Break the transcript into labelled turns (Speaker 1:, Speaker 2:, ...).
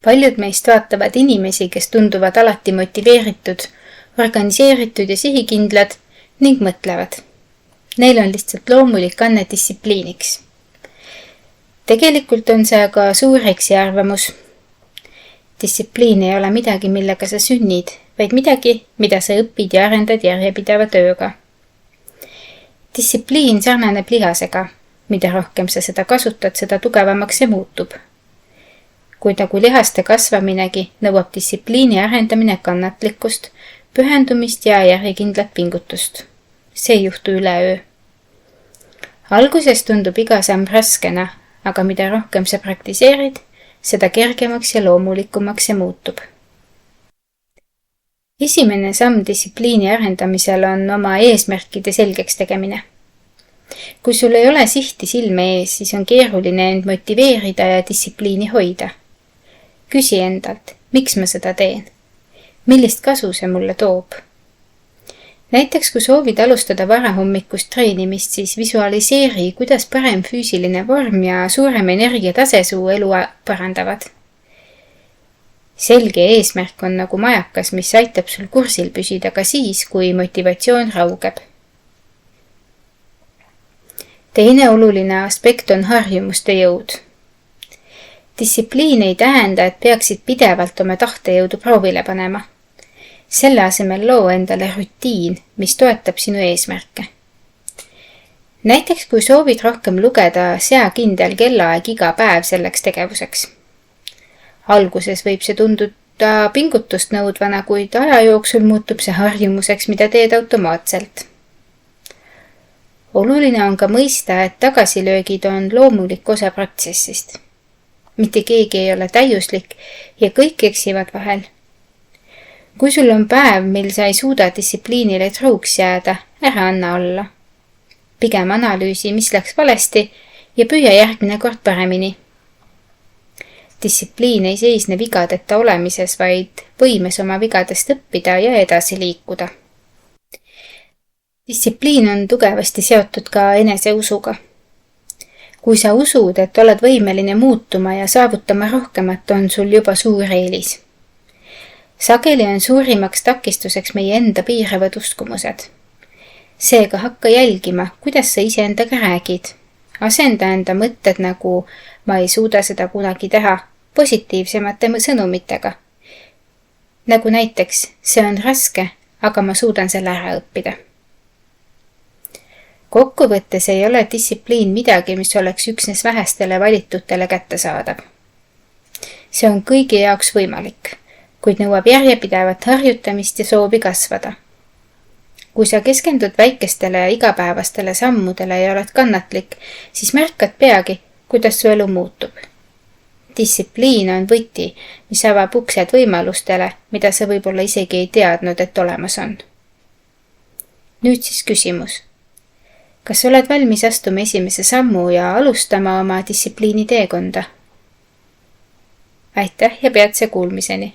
Speaker 1: Paljud meist vaatavad inimesi, kes tunduvad alati motiveeritud, organiseeritud ja sihikindlad ning mõtlevad. Neil on lihtsalt loomulik anne distsipliiniks. Tegelikult on see aga suur eksiarvamus. Distsipliin ei ole midagi, millega sa sünnid, vaid midagi, mida sa õpid ja arendad järjepideva tööga. Distsipliin sarnaneb lihasega. Mida rohkem sa seda kasutad, seda tugevamaks see muutub. Kuid nagu lihaste kasvaminegi nõuab distsipliini arendamine kannatlikkust, pühendumist ja järjekindlat pingutust. See ei juhtu üleöö. Alguses tundub iga samm raskena, aga mida rohkem sa praktiseerid, seda kergemaks ja loomulikumaks see muutub. Esimene samm distsipliini arendamisel on oma eesmärkide selgeks tegemine. Kui sul ei ole sihti silme ees, siis on keeruline end motiveerida ja distsipliini hoida. Küsi endalt, miks ma seda teen? Millist kasu see mulle toob? Näiteks kui soovid alustada varahommikust treenimist, siis visualiseeri, kuidas parem füüsiline vorm ja suurem energiatase su elu parandavad. Selge eesmärk on nagu majakas, mis aitab sul kursil püsida ka siis, kui motivatsioon raugeb. Teine oluline aspekt on harjumuste jõud. Distsipliin ei tähenda, et peaksid pidevalt oma tahtejõudu proovile panema. Selle asemel loo endale rutiin, mis toetab sinu eesmärke. Näiteks kui soovid rohkem lugeda, sea kindel kellaaeg iga päev selleks tegevuseks. Alguses võib see tunduda pingutust nõudvana, kuid aja jooksul muutub see harjumuseks, mida teed automaatselt. Oluline on ka mõista, et tagasilöögid on loomulik osa protsessist. Mitte keegi ei ole täiuslik ja kõik eksivad vahel. Kui sul on päev, mil sa ei suuda distsipliinile truuks jääda, ära anna olla. Pigem analüüsi, mis läks valesti ja püüa järgmine kord paremini. Distsipliin ei seisne vigadeta olemises, vaid võimes oma vigadest õppida ja edasi liikuda. Distsipliin on tugevasti seotud ka eneseusuga. Kui sa usud, et oled võimeline muutuma ja saavutama rohkemat, on sul juba suur eelis. Sageli on suurimaks takistuseks meie enda piiravad uskumused. Seega hakka jälgima, kuidas sa iseendaga räägid. Asenda enda mõtted nagu ma ei suuda seda kunagi teha positiivsemate sõnumitega. Nagu näiteks, see on raske, aga ma suudan selle ära õppida. Kokkuvõttes ei ole distsipliin midagi, mis oleks üksnes vähestele valitutele kättesaadav. See on kõigi jaoks võimalik, kuid nõuab järjepidevat harjutamist ja soovi kasvada. Kui sa keskendud väikestele ja igapäevastele sammudele ja oled kannatlik, siis märkad peagi, kuidas su elu muutub. Distsipliin on võti, mis avab uksed võimalustele, mida sa võib-olla isegi ei teadnud, et olemas on. Nüüd siis küsimus. Kas oled valmis astuma esimese sammu ja alustama oma distsipliini teekonda? Aitäh ja peatse kuulmiseni!